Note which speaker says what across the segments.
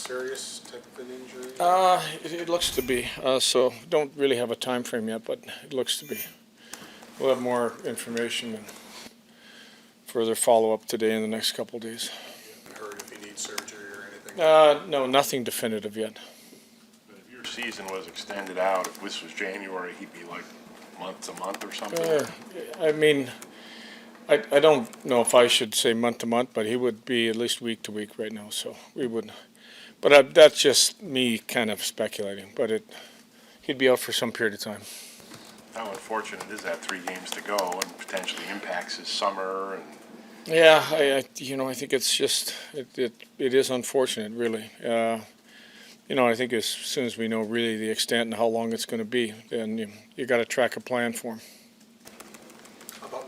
Speaker 1: serious type of an injury?
Speaker 2: It looks to be. So don't really have a time frame yet, but it looks to be. We'll have more information and further follow-up today in the next couple of days.
Speaker 1: You haven't heard if he needs surgery or anything?
Speaker 2: No, nothing definitive yet.
Speaker 3: But if your season was extended out, if this was January, he'd be like month to month or something?
Speaker 2: I mean, I don't know if I should say month to month, but he would be at least week to week right now, so we would. But that's just me kind of speculating, but he'd be out for some period of time.
Speaker 3: How unfortunate is that 3 games to go and potentially impacts his summer? And
Speaker 2: Yeah, I think it's just, it is unfortunate, really. I think as soon as we know really the extent and how long it's going to be, then you got to track a plan for him.
Speaker 1: How about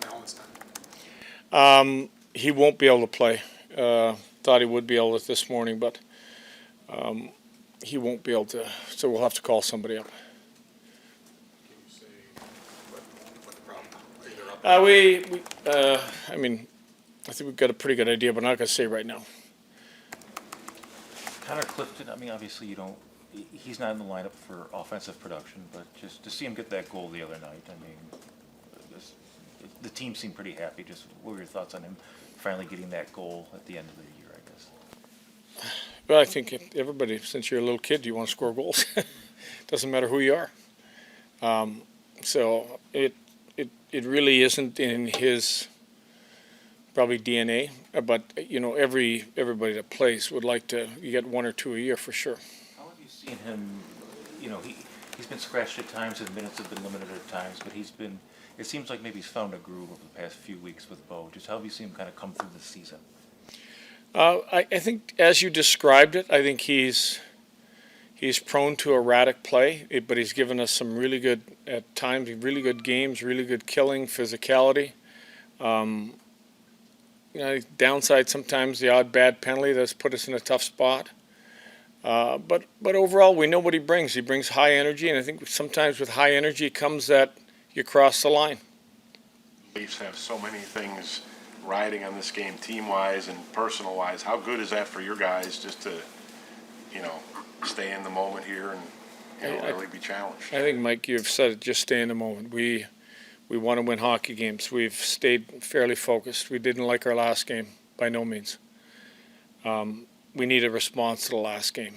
Speaker 1: Malenstyn?
Speaker 2: He won't be able to play. Thought he would be able to this morning, but he won't be able to, so we'll have to call somebody up.
Speaker 1: Can you say what the problem? Either up
Speaker 2: I think we've got a pretty good idea, but I'm not going to say right now.
Speaker 4: Connor Clifton, obviously he's not in the lineup for offensive production, but just to see him get that goal the other night, the team seemed pretty happy. Just what were your thoughts on him finally getting that goal at the end of the year, I guess?
Speaker 2: Well, I think everybody, since you're a little kid, you want to score goals. Doesn't matter who you are. So it really isn't in his probably DNA, but everybody that plays would like to. You get 1 or 2 a year for sure.
Speaker 4: How have you seen him? He's been scratched at times, and minutes have been limited at times, but it seems like maybe he's found a groove over the past few weeks with Bo. Just how have you seen him kind of come through the season?
Speaker 2: I think, as you described it, I think he's prone to erratic play, but he's given us some really good, at times, really good games, really good killing, physicality. Downside sometimes the odd bad penalty that's put us in a tough spot. But overall, we know what he brings. He brings high energy, and I think sometimes with high energy comes that you cross the line.
Speaker 3: The Leafs have so many things riding on this game, team-wise and personal-wise. How good is that for your guys just to, stay in the moment here and really be challenged?
Speaker 2: I think, Mike, you've said it. Just stay in the moment. We want to win hockey games. We've stayed fairly focused. We didn't like our last game, by no means. We need a response to the last game.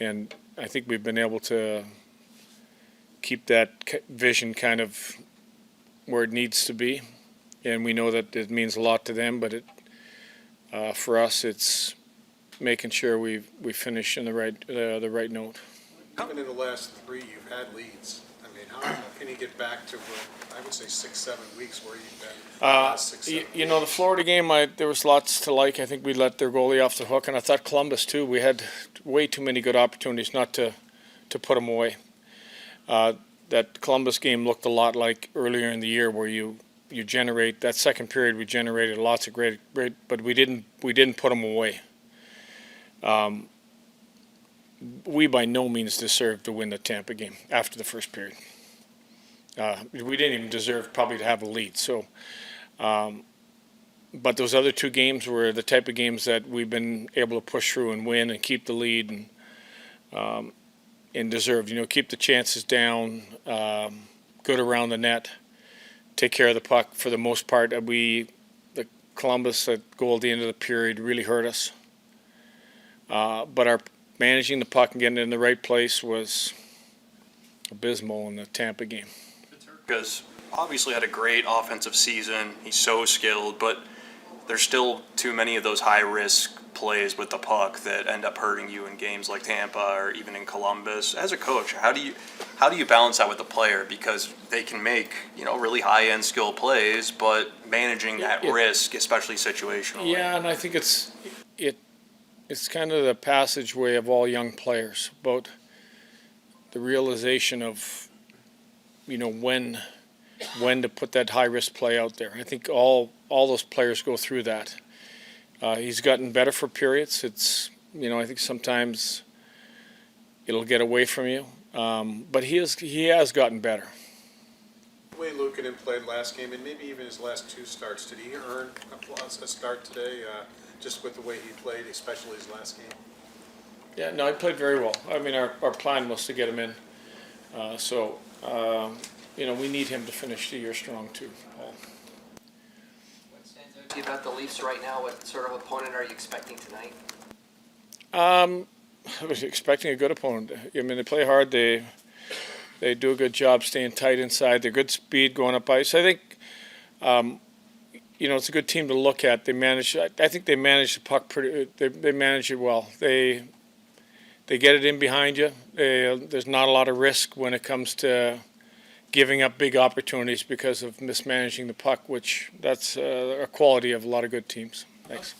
Speaker 2: And I think we've been able to keep that vision kind of where it needs to be. And we know that it means a lot to them, but for us, it's making sure we finish in the right note.
Speaker 1: Even in the last 3, you've had leads. How can you get back to, I would say, 6-7 weeks where you've been the last 6, 7 weeks?
Speaker 2: The Florida game, there was lots to like. I think we let their goalie off the hook, and I thought Columbus too. We had way too many good opportunities not to put them away. That Columbus game looked a lot like earlier in the year, where you generate that second period. We generated lots of great, but we didn't put them away. We by no means deserved to win the Tampa game after the first period. We didn't even deserve probably to have a lead. So, but those other 2 games were the type of games that we've been able to push through and win and keep the lead and deserve. Keep the chances down, good around the net, take care of the puck for the most part. The Columbus goal at the end of the period really hurt us. But our managing the puck and getting it in the right place was abysmal in the Tampa game.
Speaker 5: Because obviously had a great offensive season. He's so skilled, but there's still too many of those high-risk plays with the puck that end up hurting you in games like Tampa or even in Columbus. As a coach, how do you balance that with the player? Because they can make really high-end skill plays, but managing that risk, especially situationally.
Speaker 2: Yeah, and I think it's kind of the passageway of all young players about the realization of when to put that high risk play out there. I think all those players go through that. He's gotten better for periods. It's I think sometimes it'll get away from you, but he has gotten better.
Speaker 1: The way Luukkonen played last game, and maybe even his last 2 starts, did he earn a start today? Just with the way he played, especially his last game.
Speaker 2: Yeah, no, he played very well. I mean, our plan was to get him in. We need him to finish the year strong too, Paul.
Speaker 6: What stands out to you about the Leafs right now? What sort of opponent are you expecting tonight?
Speaker 2: I was expecting a good opponent. I mean, they play hard. They do a good job staying tight inside. They're good speed going up ice. I think, it's a good team to look at. I think they manage the puck pretty. They manage it well. They get it in behind you. There's not a lot of risk when it comes to giving up big opportunities because of mismanaging the puck, which that's a quality of a lot of good teams. Thanks.